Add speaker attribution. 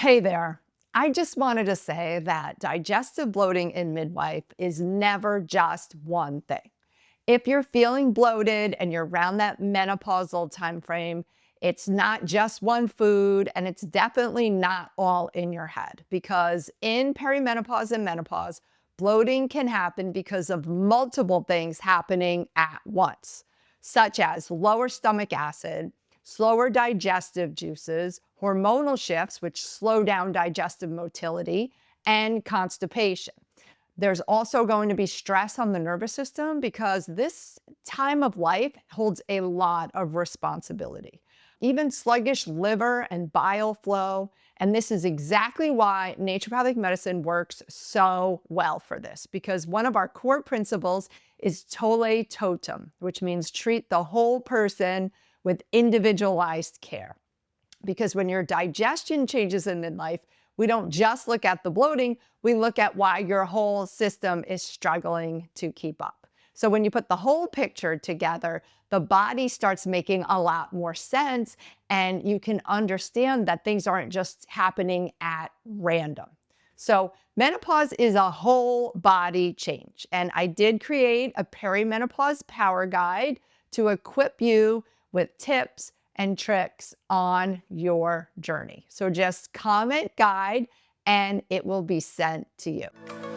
Speaker 1: Hey there. I just wanted to say that digestive bloating in midlife is never just one thing. If you're feeling bloated and you're around that menopausal time frame, it's not just one food and it's definitely not all in your head because in perimenopause and menopause, bloating can happen because of multiple things happening at once, such as lower stomach acid, slower digestive juices, hormonal shifts, which slow down digestive motility, and constipation. There's also going to be stress on the nervous system because this time of life holds a lot of responsibility. Even sluggish liver and bile flow. And this is exactly why naturopathic medicine works so well for this, because one of our core principles is tole totem, which means treat the whole person with individualized care. Because when your digestion changes in midlife, we don't just look at the bloating, we look at why your whole system is struggling to keep up. So when you put the whole picture together, the body starts making a lot more sense, and you can understand that things aren't just happening at random. So menopause is a whole body change. And I did create a Perimenopause Power Guide to equip you with tips and tricks on your journey. So just comment guide and it will be sent to you.